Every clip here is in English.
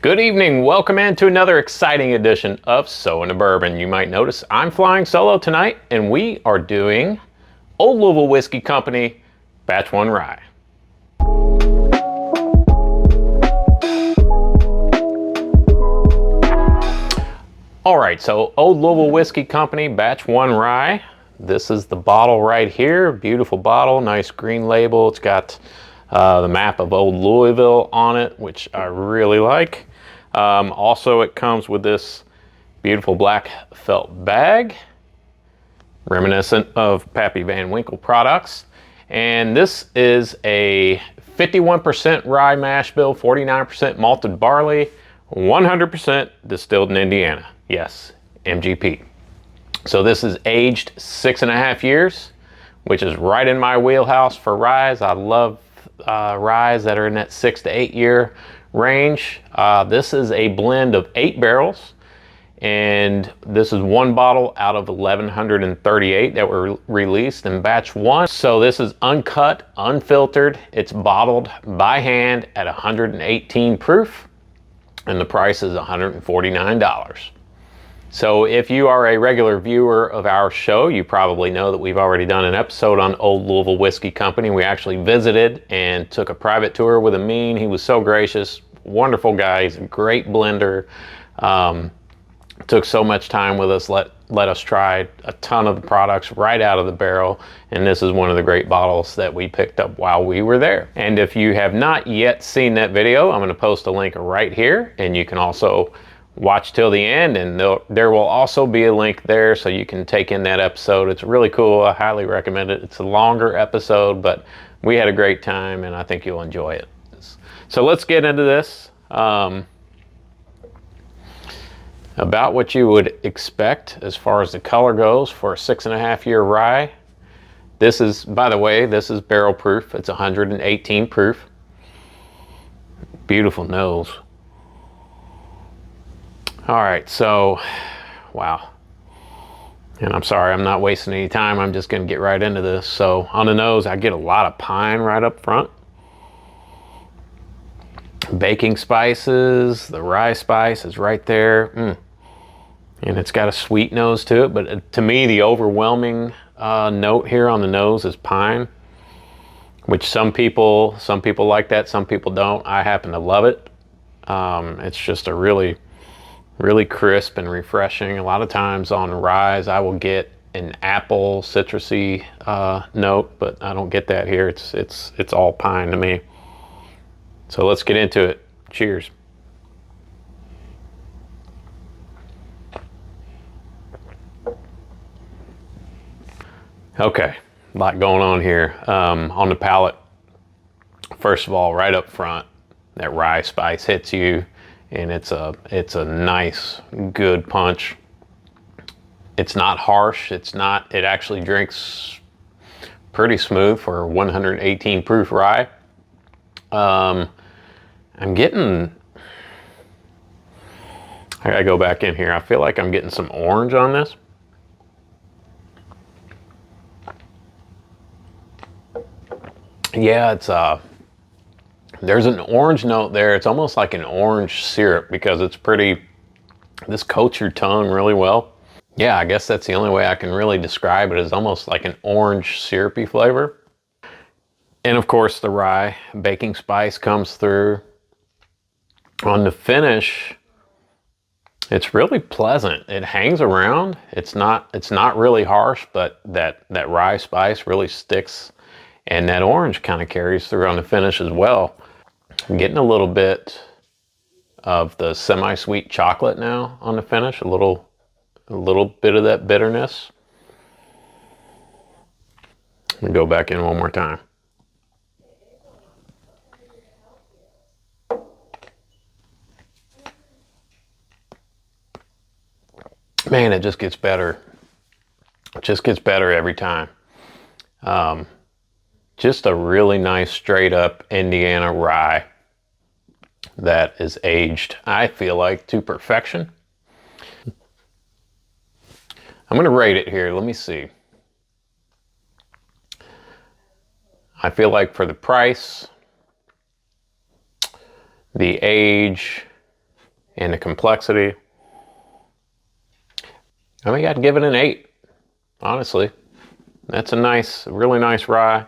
Good evening, welcome into another exciting edition of So Into Bourbon. You might notice I'm flying solo tonight and we are doing Old Louisville Whiskey Company Batch 1 Rye. All right, so Old Louisville Whiskey Company Batch 1 Rye. This is the bottle right here, beautiful bottle, nice green label. It's got the map of Old Louisville on it, which I really like. Also, it comes with this beautiful black felt bag, reminiscent of Pappy Van Winkle products. And this is a 51% rye mash bill, 49% malted barley, 100% distilled in Indiana. Yes, MGP. So this is aged 6.5 years, which is right in my wheelhouse for ryes. I love ryes that are in that 6 to 8 year range. This is a blend of 8 barrels, and this is one bottle out of 1138 that were released in batch 1. So this is uncut, unfiltered. It's bottled by hand at 118 proof, and the price is $149. So if you are a regular viewer of our show, you probably know that we've already done an episode on Old Louisville Whiskey Company. We actually visited and took a private tour with Amin. He was so gracious, wonderful guy. He's a great blender. Took so much time with us, let us try a ton of the products right out of the barrel. And this is one of the great bottles that we picked up while we were there. And if you have not yet seen that video, I'm gonna post a link right here, and you can also watch till the end, and there will also be a link there so you can take in that episode. It's really cool. I highly recommend it. It's a longer episode, but we had a great time and I think you'll enjoy it. So let's get into this. About what you would expect as far as the color goes for a 6.5 year rye. This is, by the way, this is barrel proof. It's 118 proof. Beautiful nose. All right, so, wow. And I'm sorry, I'm not wasting any time. I'm just gonna get right into this. So on the nose, I get a lot of pine right up front. Baking spices, the rye spice is right there. And it's got a sweet nose to it, but to me, the overwhelming note here on the nose is pine, which some people like that, some people don't. I happen to love it. It's just a really crisp and refreshing. A lot of times on ryes, I will get an apple citrusy note, but I don't get that here. It's all pine to me. So let's get into it. Cheers. Okay, a lot going on here. On the palate, first of all, right up front, that rye spice hits you. And it's a nice, good punch. It's not harsh. It actually drinks pretty smooth for 118 proof rye. I gotta go back in here. I feel like I'm getting some orange on this. Yeah, there's an orange note there. It's almost like an orange syrup because this coats your tongue really well. Yeah, I guess that's the only way I can really describe it, is almost like an orange syrupy flavor. And of course the rye baking spice comes through. On the finish, it's really pleasant. It hangs around. It's not really harsh, but that rye spice really sticks, and that orange kind of carries through on the finish as well. I'm getting a little bit of the semi-sweet chocolate now on the finish, a little bit of that bitterness. Let me go back in one more time. Man, it just gets better. It just gets better every time. Just a really nice straight up Indiana rye that is aged, I feel like, to perfection. I'm gonna rate it here. Let me see. I feel like for the price, the age, and the complexity. I think I'd give it an 8, honestly. That's a nice, really nice rye.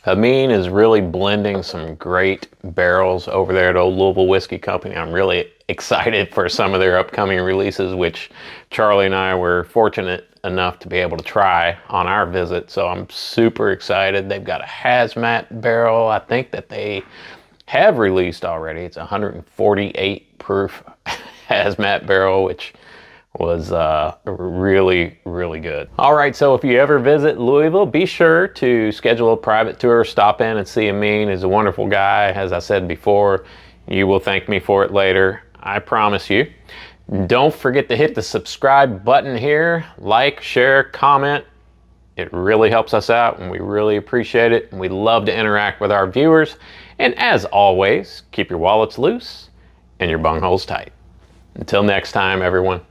Amin is really blending some great barrels over there at Old Louisville Whiskey Company. I'm really excited for some of their upcoming releases, which Charlie and I were fortunate enough to be able to try on our visit. So I'm super excited. They've got a hazmat barrel, I think, that they have released already. It's 148 proof hazmat barrel, which was really, really good. All right, so if you ever visit Louisville, be sure to schedule a private tour, stop in and see Amin. He's a wonderful guy. As I said before, you will thank me for it later, I promise you. Don't forget to hit the subscribe button here, like, share, comment. It really helps us out and we really appreciate it. And we love to interact with our viewers. And as always, keep your wallets loose and your bungholes tight. Until next time, everyone.